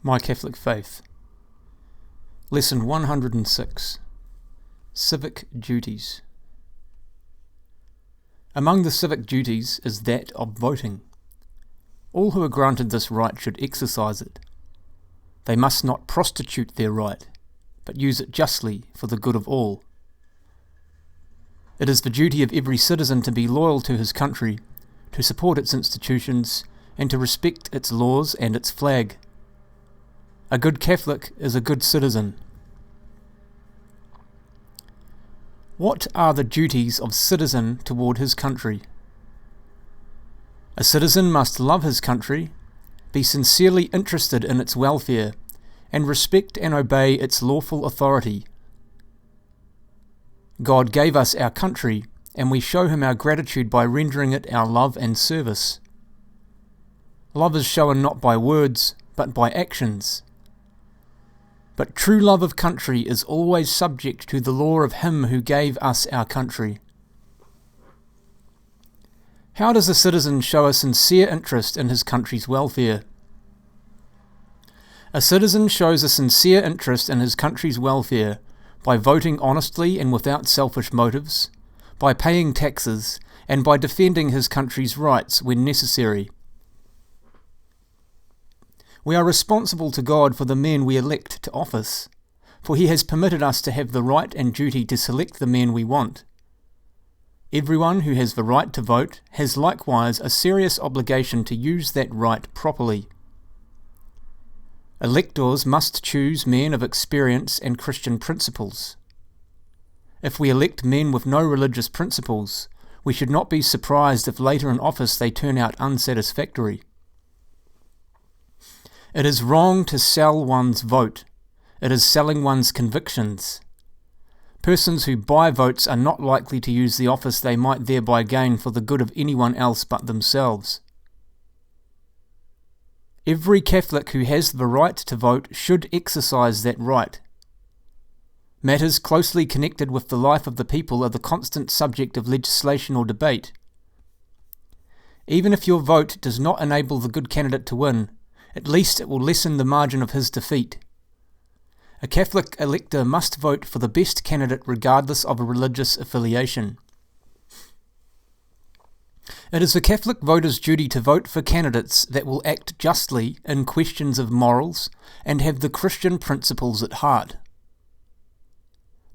My Catholic Faith. Lesson 106. Civic Duties. Among the civic duties is that of voting. All who are granted this right should exercise it. They must not prostitute their right, but use it justly for the good of all. It is the duty of every citizen to be loyal to his country, to support its institutions, and to respect its laws and its flag. A good Catholic is a good citizen. What are the duties of citizen toward his country? A citizen must love his country, be sincerely interested in its welfare, and respect and obey its lawful authority. God gave us our country, and we show him our gratitude by rendering it our love and service. Love is shown not by words, but by actions. But true love of country is always subject to the law of him who gave us our country. How does a citizen show a sincere interest in his country's welfare? A citizen shows a sincere interest in his country's welfare by voting honestly and without selfish motives, by paying taxes, and by defending his country's rights when necessary. We are responsible to God for the men we elect to office, for he has permitted us to have the right and duty to select the men we want. Everyone who has the right to vote has likewise a serious obligation to use that right properly. Electors must choose men of experience and Christian principles. If we elect men with no religious principles, we should not be surprised if later in office they turn out unsatisfactory. It is wrong to sell one's vote. It is selling one's convictions. Persons who buy votes are not likely to use the office they might thereby gain for the good of anyone else but themselves. Every Catholic who has the right to vote should exercise that right. Matters closely connected with the life of the people are the constant subject of legislation or debate. Even if your vote does not enable the good candidate to win, at least it will lessen the margin of his defeat. A Catholic elector must vote for the best candidate regardless of a religious affiliation. It is the Catholic voter's duty to vote for candidates that will act justly in questions of morals and have the Christian principles at heart.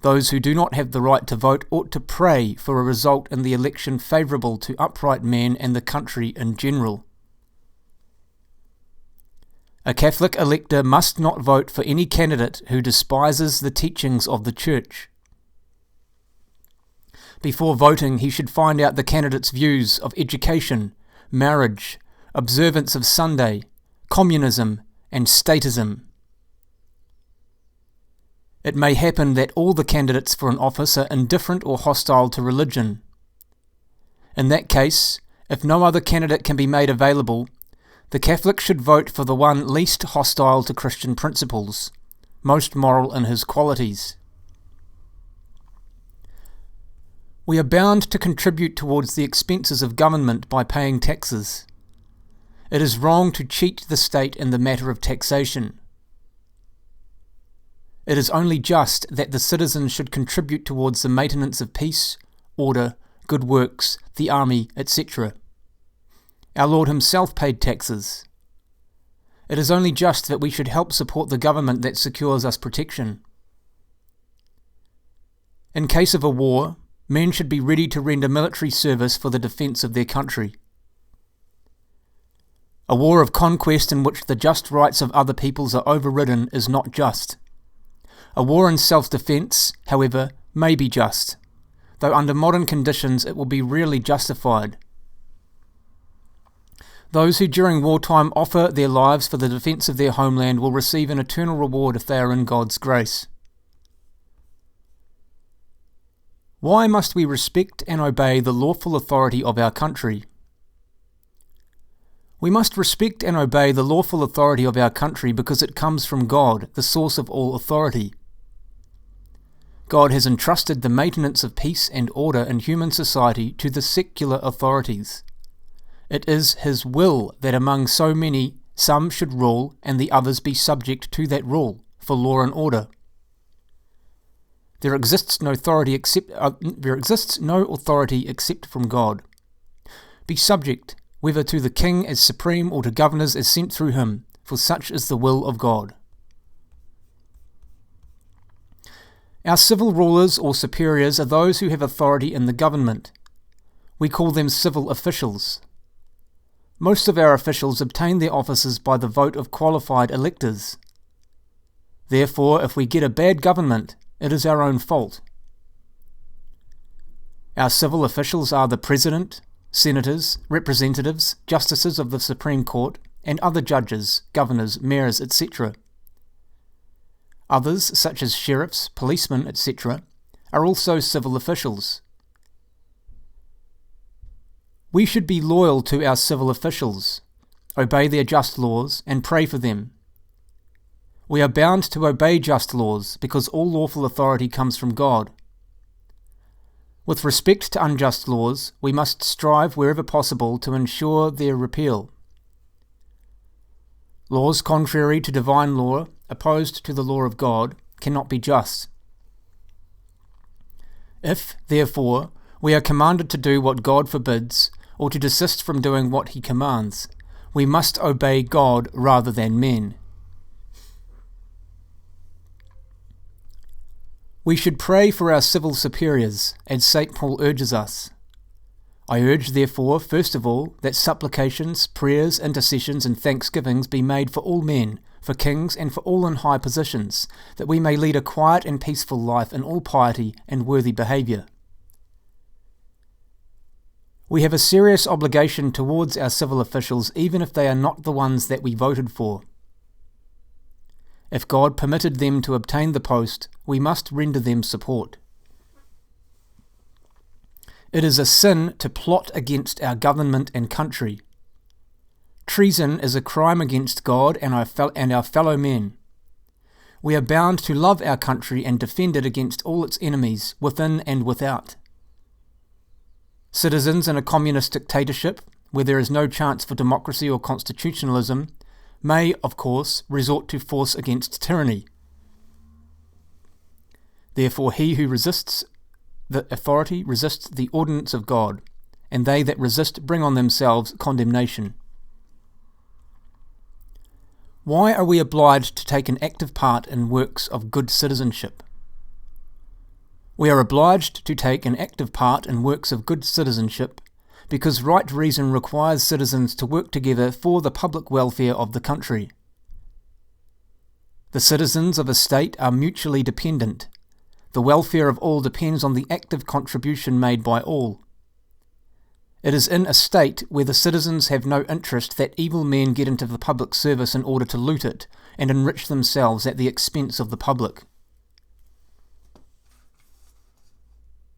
Those who do not have the right to vote ought to pray for a result in the election favourable to upright men and the country in general. A Catholic elector must not vote for any candidate who despises the teachings of the Church. Before voting, he should find out the candidate's views of education, marriage, observance of Sunday, communism, and statism. It may happen that all the candidates for an office are indifferent or hostile to religion. In that case, if no other candidate can be made available, the Catholic should vote for the one least hostile to Christian principles, most moral in his qualities. We are bound to contribute towards the expenses of government by paying taxes. It is wrong to cheat the state in the matter of taxation. It is only just that the citizens should contribute towards the maintenance of peace, order, good works, the army, etc. Our Lord himself paid taxes. It is only just that we should help support the government that secures us protection. In case of a war, men should be ready to render military service for the defence of their country. A war of conquest in which the just rights of other peoples are overridden is not just. A war in self-defence, however, may be just, though under modern conditions it will be rarely justified. Those who during wartime offer their lives for the defence of their homeland will receive an eternal reward if they are in God's grace. Why must we respect and obey the lawful authority of our country? We must respect and obey the lawful authority of our country because it comes from God, the source of all authority. God has entrusted the maintenance of peace and order in human society to the secular authorities. It is his will that among so many Some should rule and the others be subject to that rule, for law and order. There exists no authority except from God. Be subject, whether to the king as supreme or to governors as sent through him, for such is the will of God. Our civil rulers or superiors are those who have authority in the government. We call them civil officials. Most of our officials obtain their offices by the vote of qualified electors. Therefore, if we get a bad government, it is our own fault. Our civil officials are the President, Senators, Representatives, Justices of the Supreme Court, and other judges, governors, mayors, etc. Others, such as sheriffs, policemen, etc., are also civil officials. We should be loyal to our civil officials, obey their just laws, and pray for them. We are bound to obey just laws because all lawful authority comes from God. With respect to unjust laws, we must strive wherever possible to ensure their repeal. Laws contrary to divine law, opposed to the law of God, cannot be just. If, therefore, we are commanded to do what God forbids, or to desist from doing what he commands, we must obey God rather than men. We should pray for our civil superiors, as St. Paul urges us. I urge, therefore, first of all, that supplications, prayers, intercessions, and thanksgivings be made for all men, for kings, and for all in high positions, that we may lead a quiet and peaceful life in all piety and worthy behaviour. We have a serious obligation towards our civil officials, even if they are not the ones that we voted for. If God permitted them to obtain the post, we must render them support. It is a sin to plot against our government and country. Treason is a crime against God and our fellow men. We are bound to love our country and defend it against all its enemies, within and without. Citizens in a communist dictatorship, where there is no chance for democracy or constitutionalism, may, of course, resort to force against tyranny. Therefore he who resists the authority resists the ordinance of God, and they that resist bring on themselves condemnation. Why are we obliged to take an active part in works of good citizenship? We are obliged to take an active part in works of good citizenship because right reason requires citizens to work together for the public welfare of the country. The citizens of a state are mutually dependent. The welfare of all depends on the active contribution made by all. It is in a state where the citizens have no interest that evil men get into the public service in order to loot it and enrich themselves at the expense of the public.